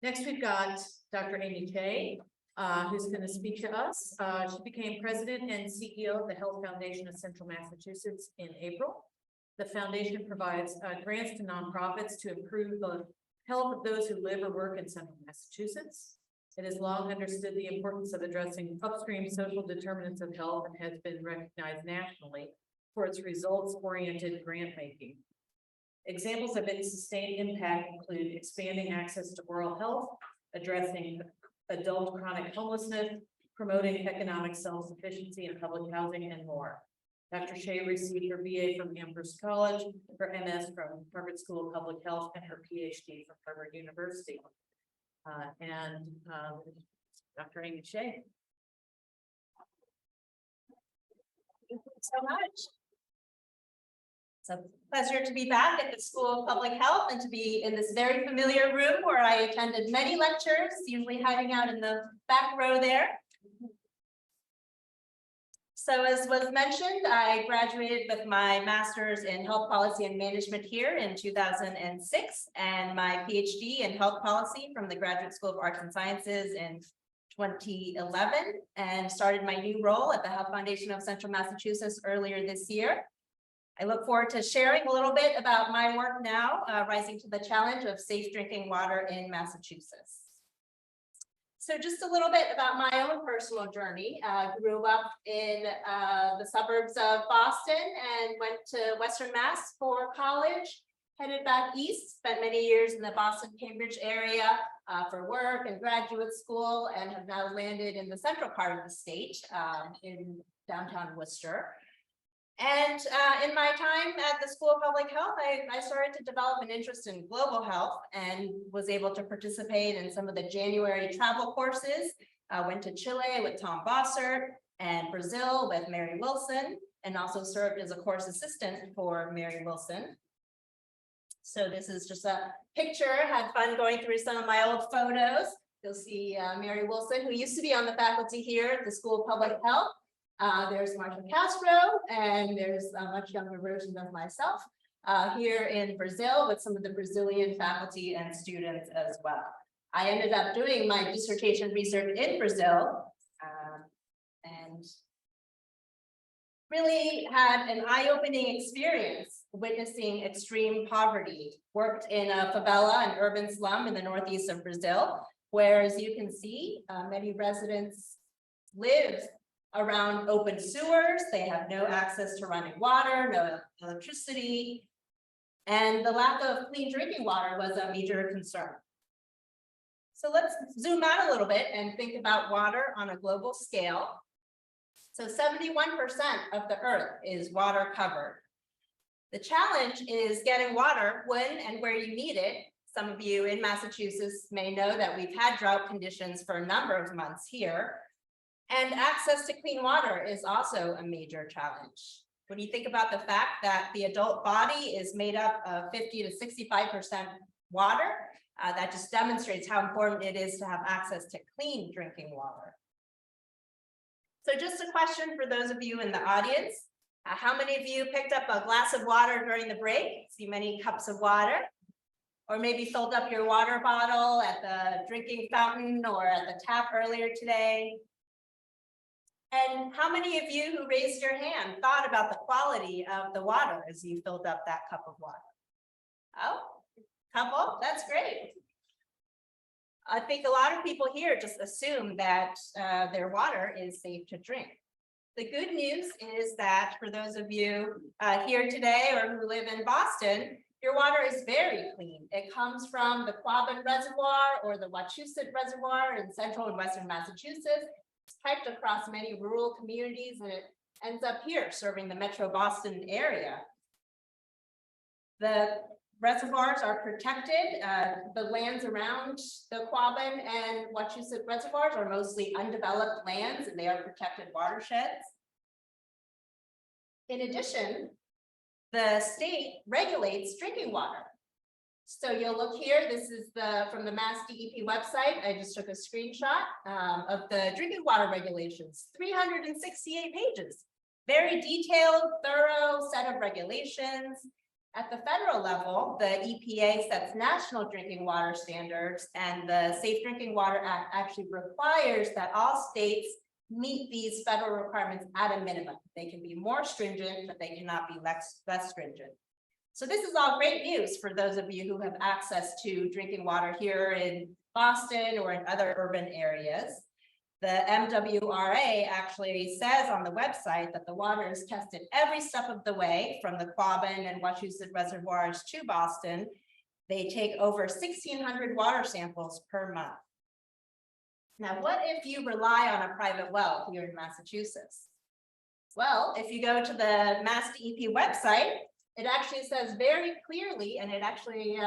Next, we've got Dr. Aimee Shei, who's going to speak to us. She became president and CEO of the Health Foundation of Central Massachusetts in April. The foundation provides grants to nonprofits to improve the health of those who live or work in Central Massachusetts. It has long understood the importance of addressing upstream social determinants of health and has been recognized nationally for its results-oriented grant making. Examples of its sustained impact include expanding access to oral health, addressing adult chronic homelessness, promoting economic self-sufficiency in public housing, and more. Dr. Shei received her BA from Amherst College, her MS from Harvard School of Public Health, and her PhD from Harvard University. Dr. Aimee Shei. Thank you so much. It's a pleasure to be back at the School of Public Health and to be in this very familiar room where I attended many lectures, usually hiding out in the back row there. So as was mentioned, I graduated with my master's in health policy and management here in 2006 and my PhD in health policy from the Graduate School of Arts and Sciences in 2011 and started my new role at the Health Foundation of Central Massachusetts earlier this year. I look forward to sharing a little bit about my work now, rising to the challenge of safe drinking water in Massachusetts. So just a little bit about my own personal journey. Grew up in the suburbs of Boston and went to Western Mass for college, headed back east, spent many years in the Boston-Cambridge area for work and graduate school, and have now landed in the central part of the state in downtown Worcester. And in my time at the School of Public Health, I started to develop an interest in global health and was able to participate in some of the January travel courses. Went to Chile with Tom Bossert and Brazil with Mary Wilson, and also served as a course assistant for Mary Wilson. So this is just a picture, had fun going through some of my old photos. You'll see Mary Wilson, who used to be on the faculty here at the School of Public Health. There's Marcia Castro, and there's a much younger version of myself here in Brazil with some of the Brazilian faculty and students as well. I ended up doing my dissertation research in Brazil and really had an eye-opening experience witnessing extreme poverty. Worked in a favela, an urban slum in the northeast of Brazil, where, as you can see, many residents live around open sewers. They have no access to running water, no electricity, and the lack of clean drinking water was a major concern. So let's zoom out a little bit and think about water on a global scale. So 71% of the earth is water covered. The challenge is getting water when and where you need it. Some of you in Massachusetts may know that we've had drought conditions for a number of months here. And access to clean water is also a major challenge. When you think about the fact that the adult body is made up of 50 to 65% water, that just demonstrates how important it is to have access to clean drinking water. So just a question for those of you in the audience. How many of you picked up a glass of water during the break? See many cups of water? Or maybe filled up your water bottle at the drinking fountain or at the tap earlier today? And how many of you who raised your hand thought about the quality of the water as you filled up that cup of water? Oh, couple, that's great. I think a lot of people here just assume that their water is safe to drink. The good news is that for those of you here today or who live in Boston, your water is very clean. It comes from the Quabbin Reservoir or the Wachusett Reservoir in central and western Massachusetts. Piped across many rural communities, and it ends up here serving the Metro Boston area. The reservoirs are protected. The lands around the Quabbin and Wachusett reservoirs are mostly undeveloped lands, and they are protected watersheds. In addition, the state regulates drinking water. So you'll look here, this is from the Mass DEP website. I just took a screenshot of the drinking water regulations, 368 pages. Very detailed, thorough set of regulations. At the federal level, the EPA sets national drinking water standards, and the Safe Drinking Water Act actually requires that all states meet these federal requirements at a minimum. They can be more stringent, but they cannot be less stringent. So this is all great news for those of you who have access to drinking water here in Boston or in other urban areas. The MWRA actually says on the website that the water is tested every step of the way from the Quabbin and Wachusett reservoirs to Boston. They take over 1,600 water samples per month. Now, what if you rely on a private well here in Massachusetts? Well, if you go to the Mass DEP website, it actually says very clearly, and it actually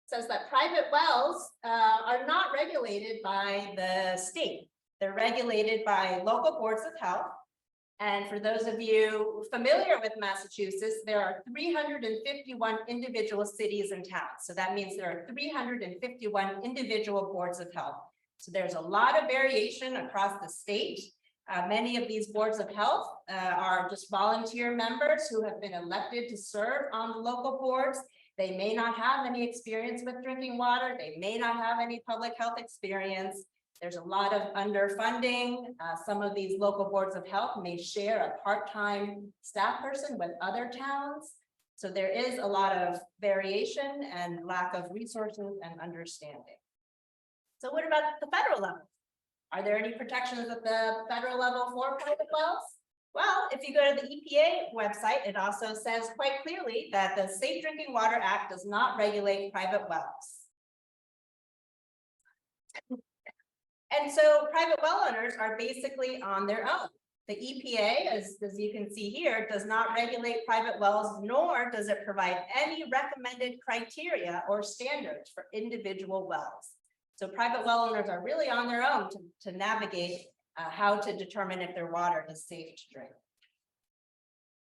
says that private wells are not regulated by the state. They're regulated by local boards of health. And for those of you familiar with Massachusetts, there are 351 individual cities and towns. So that means there are 351 individual boards of health. So there's a lot of variation across the state. Many of these boards of health are just volunteer members who have been elected to serve on the local boards. They may not have any experience with drinking water. They may not have any public health experience. There's a lot of underfunding. Some of these local boards of health may share a part-time staff person with other towns. So there is a lot of variation and lack of resources and understanding. So what about the federal level? Are there any protections at the federal level for private wells? Well, if you go to the EPA website, it also says quite clearly that the Safe Drinking Water Act does not regulate private wells. And so private well owners are basically on their own. The EPA, as you can see here, does not regulate private wells, nor does it provide any recommended criteria or standards for individual wells. So private well owners are really on their own to navigate how to determine if their water is safe to drink.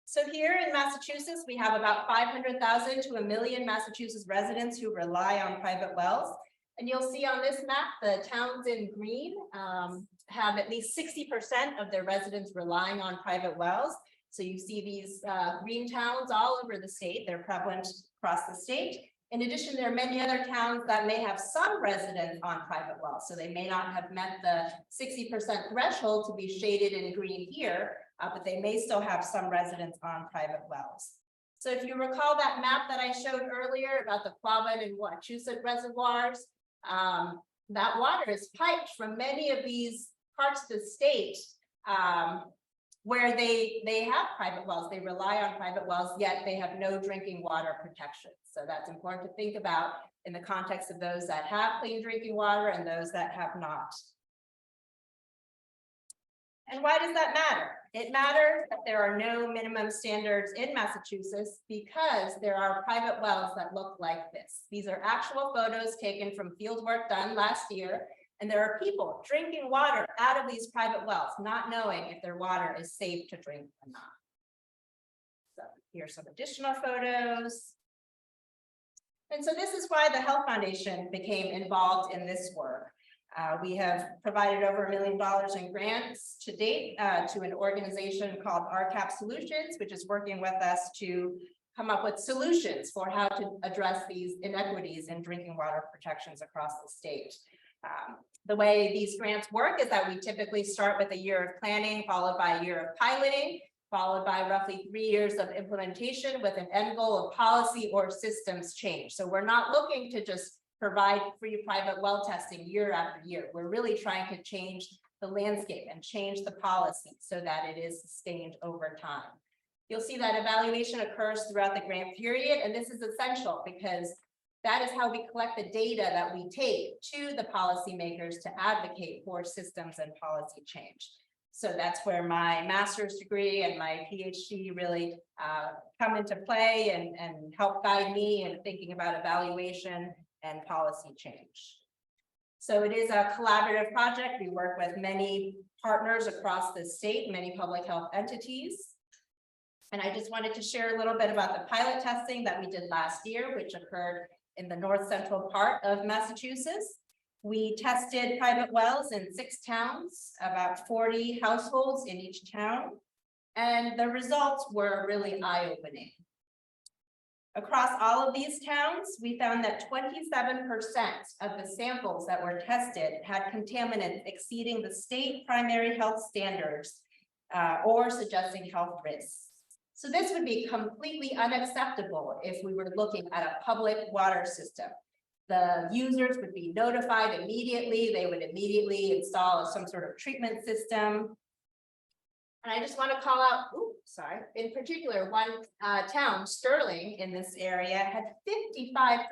So here in Massachusetts, we have about 500,000 to 1 million Massachusetts residents who rely on private wells. And you'll see on this map, the towns in green have at least 60% of their residents relying on private wells. So you see these green towns all over the state. They're prevalent across the state. In addition, there are many other towns that may have some residents on private wells. So they may not have met the 60% threshold to be shaded in green here, but they may still have some residents on private wells. So if you recall that map that I showed earlier about the Quabbin and Wachusett reservoirs, that water is piped from many of these parts of the state where they have private wells. They rely on private wells, yet they have no drinking water protection. So that's important to think about in the context of those that have clean drinking water and those that have not. And why does that matter? It matters that there are no minimum standards in Massachusetts because there are private wells that look like this. These are actual photos taken from field work done last year. And there are people drinking water out of these private wells, not knowing if their water is safe to drink or not. So here's some additional photos. And so this is why the Health Foundation became involved in this work. We have provided over $1 million in grants to date to an organization called RCAP Solutions, which is working with us to come up with solutions for how to address these inequities in drinking water protections across the state. The way these grants work is that we typically start with a year of planning, followed by a year of piloting, followed by roughly 3 years of implementation with an end goal of policy or systems change. So we're not looking to just provide free private well testing year after year. We're really trying to change the landscape and change the policy so that it is sustained over time. You'll see that evaluation occurs throughout the grant period, and this is essential because that is how we collect the data that we take to the policymakers to advocate for systems and policy change. So that's where my master's degree and my PhD really come into play and help guide me in thinking about evaluation and policy change. So it is a collaborative project. We work with many partners across the state, many public health entities. And I just wanted to share a little bit about the pilot testing that we did last year, which occurred in the north central part of Massachusetts. We tested private wells in 6 towns, about 40 households in each town. And the results were really eye-opening. Across all of these towns, we found that 27% of the samples that were tested had contaminants exceeding the state primary health standards or suggesting health risks. So this would be completely unacceptable if we were looking at a public water system. The users would be notified immediately. They would immediately install some sort of treatment system. And I just want to call out, in particular, one town, Sterling, in this area, had 55%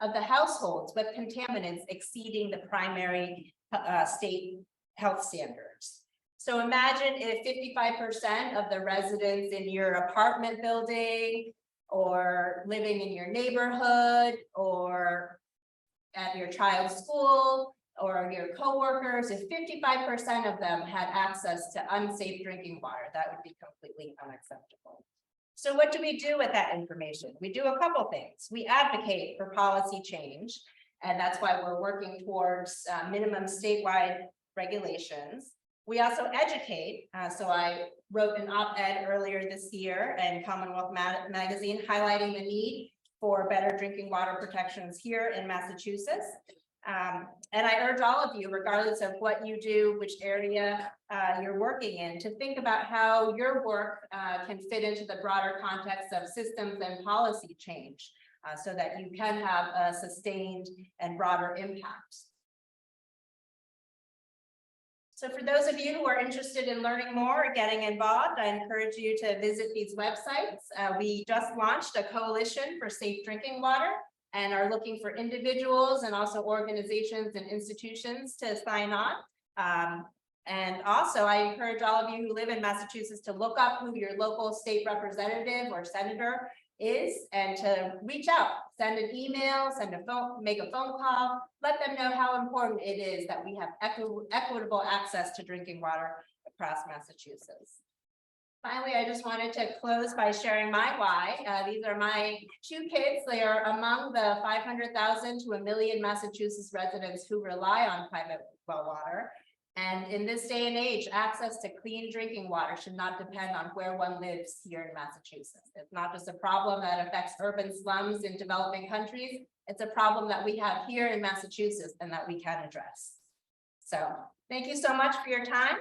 of the households with contaminants exceeding the primary state health standards. So imagine if 55% of the residents in your apartment building or living in your neighborhood or at your child's school or your coworkers, if 55% of them had access to unsafe drinking water, that would be completely unacceptable. So what do we do with that information? We do a couple things. We advocate for policy change, and that's why we're working towards minimum statewide regulations. We also educate. So I wrote an op-ed earlier this year in Commonwealth Magazine highlighting the need for better drinking water protections here in Massachusetts. And I urge all of you, regardless of what you do, which area you're working in, to think about how your work can fit into the broader context of systems and policy change so that you can have a sustained and broader impact. So for those of you who are interested in learning more or getting involved, I encourage you to visit these websites. We just launched a coalition for safe drinking water and are looking for individuals and also organizations and institutions to sign on. And also I encourage all of you who live in Massachusetts to look up who your local state representative or senator is and to reach out, send an email, make a phone call, let them know how important it is that we have equitable access to drinking water across Massachusetts. Finally, I just wanted to close by sharing my why. These are my two kids. They are among the 500,000 to 1 million Massachusetts residents who rely on private well water. And in this day and age, access to clean drinking water should not depend on where one lives here in Massachusetts. It's not just a problem that affects urban slums in developing countries. It's a problem that we have here in Massachusetts and that we can address. So thank you so much for your time.